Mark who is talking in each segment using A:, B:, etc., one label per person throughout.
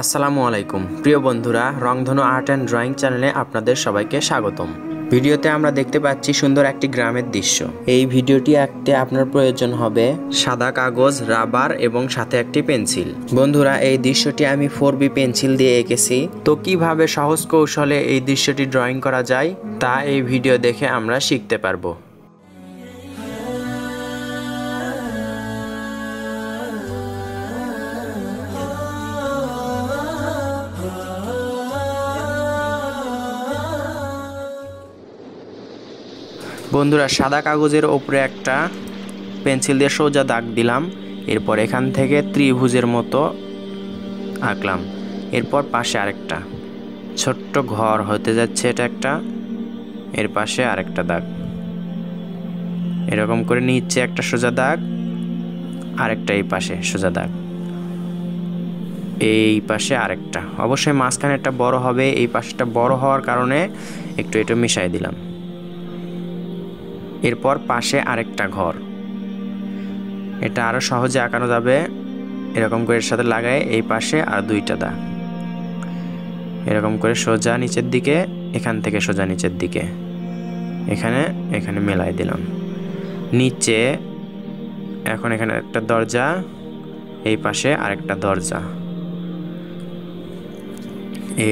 A: আসসালামু আলাইকুম প্রিয় বন্ধুরা, রংধনু আর্ট অ্যান্ড ড্রয়িং চ্যানেলে আপনাদের সবাইকে স্বাগতম। ভিডিওতে আমরা দেখতে পাচ্ছি সুন্দর একটি গ্রামের দৃশ্য। এই ভিডিওটি আঁকতে আপনার প্রয়োজন হবে সাদা কাগজ, রাবার এবং সাথে একটি পেন্সিল। বন্ধুরা, এই দৃশ্যটি আমি 4B পেন্সিল দিয়ে এঁকেছি। তো কিভাবে সহজ কৌশলে এই দৃশ্যটি ড্রয়িং করা যায় তা এই ভিডিও দেখে আমরা শিখতে পারবো। বন্ধুরা, সাদা কাগজের ওপরে একটা পেন্সিল দিয়ে সোজা দাগ দিলাম। এরপর এখান থেকে ত্রিভুজের মতো আঁকলাম। এরপর পাশে আরেকটা ছোট্ট ঘর হতে যাচ্ছে, এটা একটা, এর পাশে আরেকটা দাগ। এরকম করে নিচে একটা সোজা দাগ, আরেকটা এই পাশে সোজা দাগ, এই পাশে আরেকটা। অবশ্যই মাঝখানে একটা বড় হবে, এই পাশটা বড় হওয়ার কারণে একটু এটা মিশাই দিলাম। এরপর পাশে আরেকটা ঘর, এটা আরো সহজে আঁকানো যাবে। এরকম করে এর সাথে লাগায় এই পাশে আর দুইটা দাগ, এরকম করে সোজা নিচের দিকে, এখান থেকে সোজা নিচের দিকে, এখানে এখানে মেলাই দিলাম। নিচে এখন এখানে একটা দরজা, এই পাশে আরেকটা দরজা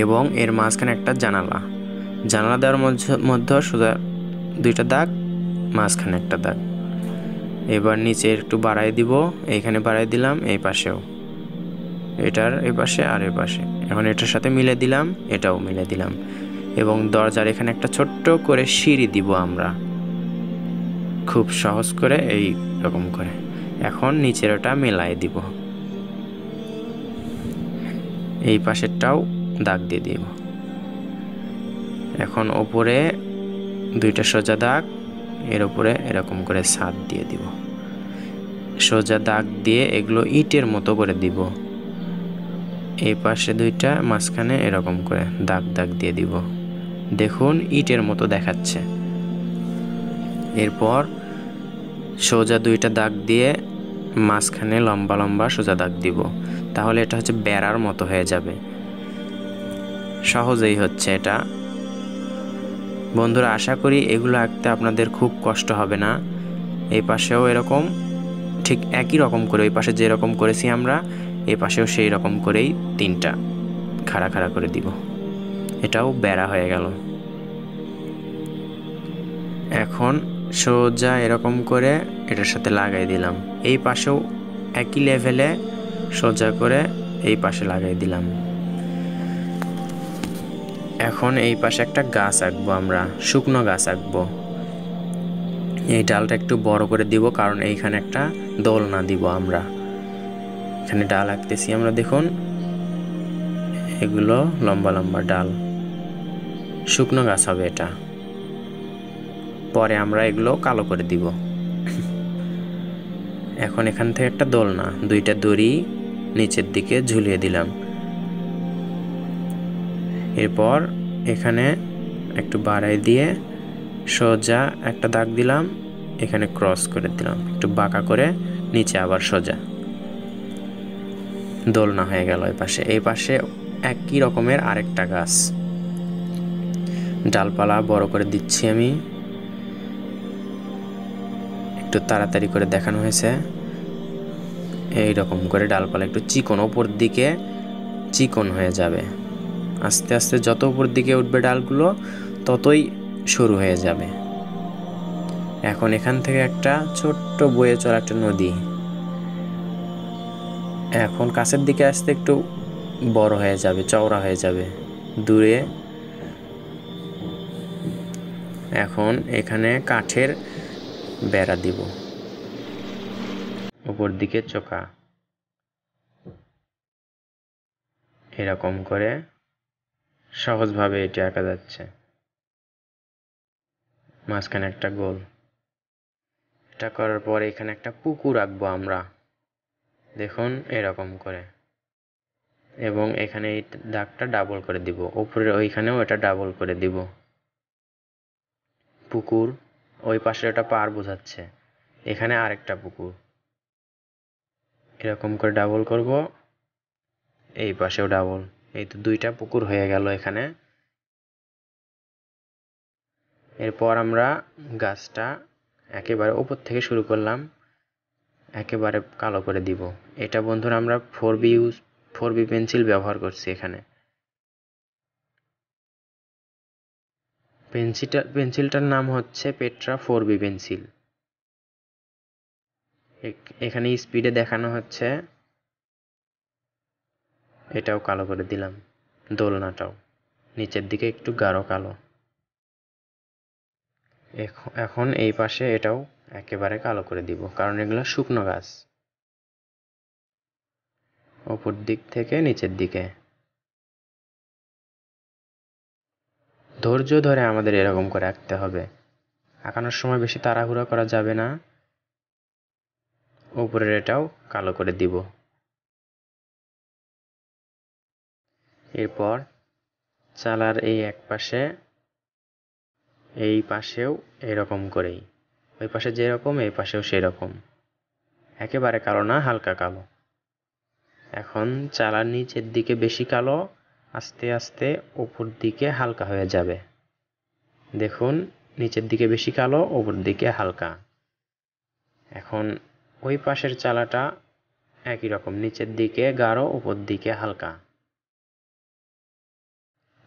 A: এবং এর মাঝখানে একটা জানালা। জানালা দেওয়ার মধ্যে সোজা দুইটা দাগ, মাঝখানে একটা দাগ। এবার নিচে একটু বাড়াই দিব, এইখানে বাড়াই দিলাম, এই পাশেও, এটার এই পাশে আর এই পাশে। এখন এটার সাথে মিলে দিলাম, এটাও মিলে দিলাম এবং দরজার এখানে একটা ছোট্ট করে সিঁড়ি দিব আমরা, খুব সহজ করে এই রকম করে। এখন নিচের ওটা মেলাই দিব, এই পাশেরটাও দাগ দিয়ে দিব। এখন ওপরে দুইটা সোজা দাগ, এর উপরে এরকম করে ছাদ দিয়ে দিব। সোজা দাগ দিয়ে এগুলো ইটের মতো করে দিব। এই পাশে দুইটা, মাঝখানে এরকম করে দাগ দাগ দিয়ে দিব। দেখুন ইটের মতো দেখাচ্ছে। এরপর সোজা দুইটা দাগ দিয়ে মাঝখানে লম্বা লম্বা সোজা দাগ দিব, তাহলে এটা হচ্ছে বেড়ার মতো হয়ে যাবে। সহজেই হচ্ছে এটা। বন্ধুরা, আশা করি এগুলো আঁকতে আপনাদের খুব কষ্ট হবে না। এই পাশেও এরকম ঠিক একই রকম করে, ওই পাশে যেরকম করেছি আমরা, এই পাশেও সেই রকম করেই তিনটা খাড়া খাড়া করে দিব। এটাও বেড়া হয়ে গেল। এখন সোজা এরকম করে এটার সাথে লাগাই দিলাম। এই পাশেও একই লেভেলে সোজা করে এই পাশে লাগাই দিলাম। এখন এই পাশে একটা গাছ আঁকবো আমরা, শুকনো গাছ আঁকবো। এই ডালটা একটু বড় করে দিব, কারণ এইখানে একটা দোলনা দিব আমরা। এখানে ডাল আঁকতেছি আমরা, দেখুন এগুলো লম্বা লম্বা ডাল, শুকনো গাছ হবে এটা। পরে আমরা এগুলো কালো করে দিব। এখন এখান থেকে একটা দোলনা, দুইটা দড়ি নিচের দিকে ঝুলিয়ে দিলাম। এরপর এখানে একটু বাড়াই দিয়ে সোজা একটা দাগ দিলাম, এখানে ক্রস করে দিলাম, একটু বাঁকা করে নিচে আবার সোজা। দোলনা হয়ে গেল। এই পাশে একই রকমের আরেকটা গাছ, ডালপালা বড় করে দিচ্ছি আমি, একটু তাড়াতাড়ি করে দেখানো হয়েছে। এই রকম করে ডালপালা একটু চিকন, ওপর দিকে চিকন হয়ে যাবে। আস্তে আস্তে যত উপর দিকে উঠবে ডালগুলো, ততই শুরু হয়ে যাবে। এখন এখান থেকে একটা ছোট্ট বয়ে চলা একটা নদী, এখন কাছের দিকে আসতে একটু বড় হয়ে যাবে, চওড়া হয়ে যাবে দূরে। এখন এখানে কাঠের বেড়া দিব, উপর দিকে চোকা, এরকম করে সহজভাবে এটি আঁকা যাচ্ছে। মাঝখানে একটা গোল। এটা করার পর এখানে একটা পুকুর আঁকবো আমরা, দেখুন এরকম করে। এবং এখানে এই দাগটা ডাবল করে দিব, উপরে ওইখানেও এটা ডাবল করে দিব। পুকুর, ওই পাশে একটা পার বোঝাচ্ছে, এখানে আরেকটা পুকুর, এরকম করে ডাবল করব এই পাশেও ডাবল। এই তো 2টা পুকুর হয়ে গেল এখানে। এরপর আমরা গাছটা একেবারে উপর থেকে শুরু করলাম, একেবারে কালো করে দিব। এটা বন্ধুরা আমরা 4B পেন্সিল ব্যবহার করছি এখানে। পেন্সিলটার নাম হচ্ছে পেট্রা 4B পেন্সিল। এখানে স্পিডে দেখানো হচ্ছে। এটাও কালো করে দিলাম, দোলনাটাও নিচের দিকে একটু গাঢ় কালো। এখন এই পাশে এটাও একেবারে কালো করে দিব, কারণ এগুলো শুকনো গাছ। উপর দিক থেকে নিচের দিকে ধৈর্য ধরে আমাদের এরকম করে আঁকতে হবে। আঁকানোর সময় বেশি তাড়াহুড়া করা যাবে না। উপরের এটাও কালো করে দিব। এরপর চালার এই এক পাশে, এই পাশেও এরকম করেই, ওই পাশে যেরকম এই পাশেও সেরকম, একেবারে কালো না, হালকা কালো। এখন চালার নিচের দিকে বেশি কালো, আস্তে আস্তে উপর দিকে হালকা হয়ে যাবে। দেখুন, নিচের দিকে বেশি কালো, উপর দিকে হালকা। এখন ওই পাশের চালাটা একই রকম, নিচের দিকে গাঢ়, উপর দিকে হালকা।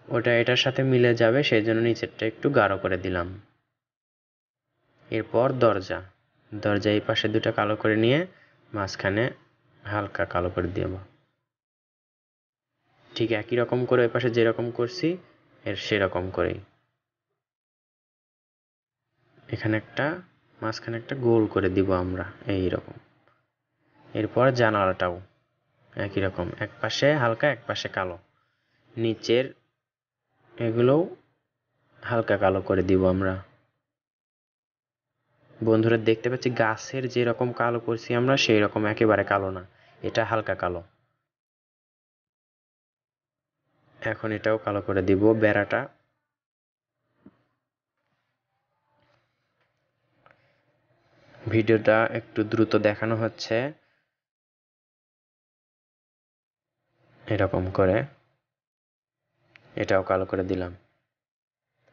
A: ওটা এটার সাথে মিলে যাবে, সেই জন্য নিচেরটা একটু গাঢ় করে দিলাম। এরপর দরজা এই পাশে 2টা কালো করে নিয়ে মাঝখানে হালকা কালো করে দেব। ঠিক একই রকম করে ওই পাশে যেরকম করছি এর সেরকম করেই এখানে একটা মাঝখানে একটা গোল করে দিব আমরা, এই রকম। এরপর জানালাটাও একই রকম, এক পাশে হালকা এক পাশে কালো। নিচের এগুলোও হালকা কালো করে দিব আমরা। বন্ধুরা দেখতে পাচ্ছি গাছের যেরকম কালো করছি আমরা সেই রকম একেবারে কালো না, এটা হালকা কালো। এখন এটাও কালো করে দিব বেড়াটা। ভিডিওটা একটু দ্রুত দেখানো হচ্ছে, এরকম করে এটাও কালো করে দিলাম।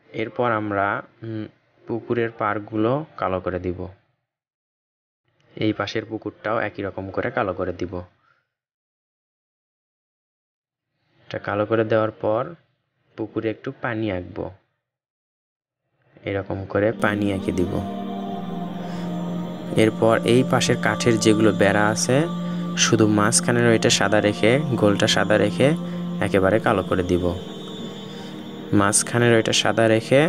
A: এরপর আমরা পুকুরের পাড়গুলো কালো করে দিব। এই পাশের পুকুরটাও একই রকম করে কালো করে দিব। এটা কালো করে দেওয়ার পর পুকুরে একটু পানি আঁকবো, এরকম করে পানি এঁকে দিব। এরপর এই পাশের কাঠের যেগুলো বেড়া আছে শুধু মাঝখানের ওইটা সাদা রেখে, গোলটা সাদা রেখে একেবারে কালো করে দিব। মাঝখানের ওইটা সাদা রেখে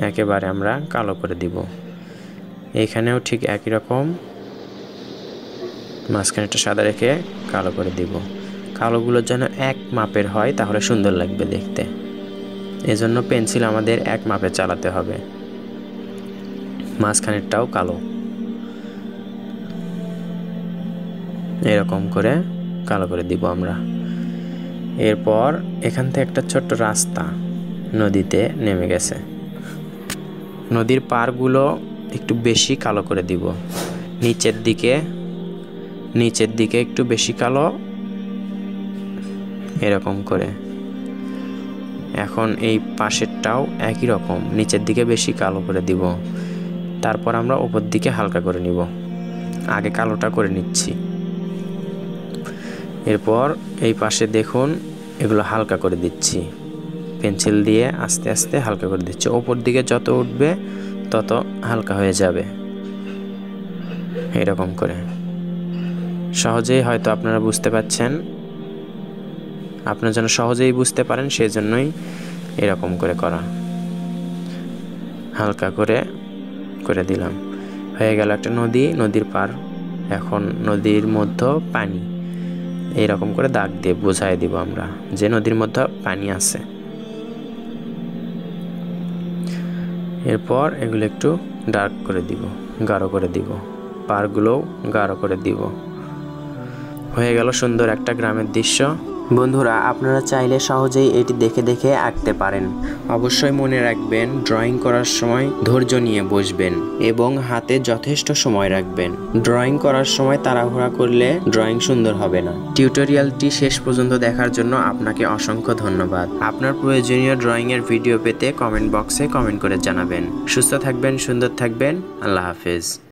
A: একেবারে আমরা কালো করে দিব। এইখানেও ঠিক একই রকম মাঝখানেরটা সাদা রেখে কালো করে দিব। কালোগুলো যেন এক মাপের হয়, তাহলে সুন্দর লাগবে দেখতে। এজন্য পেন্সিল আমাদের এক মাপে চালাতে হবে। মাঝখানেরটাও কালো, এরকম করে কালো করে দিব আমরা। এরপর এখান থেকে একটা ছোট্ট রাস্তা নদীতে নেমে গেছে, নদীর পাড়গুলো একটু বেশি কালো করে দিব। নিচের দিকে একটু বেশি কালো, এরকম করে। এখন এই পাশেরটাও একই রকম, নিচের দিকে বেশি কালো করে দিব। তারপর আমরা উপর দিকে হালকা করে নিব। আগে কালোটা করে নিচ্ছি। এরপর এই পাশে দেখুন এগুলো হালকা করে দিচ্ছি, পেন্সিল দিয়ে আস্তে আস্তে হালকা করে দিচ্ছি। উপর দিকে যত উঠবে তত হালকা হয়ে যাবে, এরকম করে। সহজেই হয়তো আপনারা বুঝতে পারছেন। আপনারা যেন সহজেই বুঝতে পারেন সেই জন্যই এরকম করে করা। হালকা করে করে দিলাম। হয়ে গেল একটা নদী, নদীর পার। এখন নদীর মধ্যে পানি, এইরকম করে দাগ দিয়ে বোঝাই দিব আমরা যে নদীর মধ্যে পানি আছে। এরপর এগুলো একটু ডার্ক করে দিব, গাঢ় করে দিব, পাড়গুলোও গাঢ় করে দিব। হয়ে গেল সুন্দর একটা গ্রামের দৃশ্য। বন্ধুরা, আপনারা চাইলে সহজেই এটি দেখে দেখে আঁকতে পারেন। অবশ্যই মনে রাখবেন, ড্রয়িং করার সময় ধৈর্য নিয়ে বসবেন এবং হাতে যথেষ্ট সময় রাখবেন। ড্রয়িং করার সময় তাড়াহুড়া করলে ড্রয়িং সুন্দর হবে না। টিউটোরিয়ালটি শেষ পর্যন্ত দেখার জন্য আপনাকে অসংখ্য ধন্যবাদ। আপনার প্রয়োজনীয় ড্রয়িংয়ের ভিডিও পেতে কমেন্ট বক্সে কমেন্ট করে জানাবেন। সুস্থ থাকবেন, সুন্দর থাকবেন। আল্লাহ হাফেজ।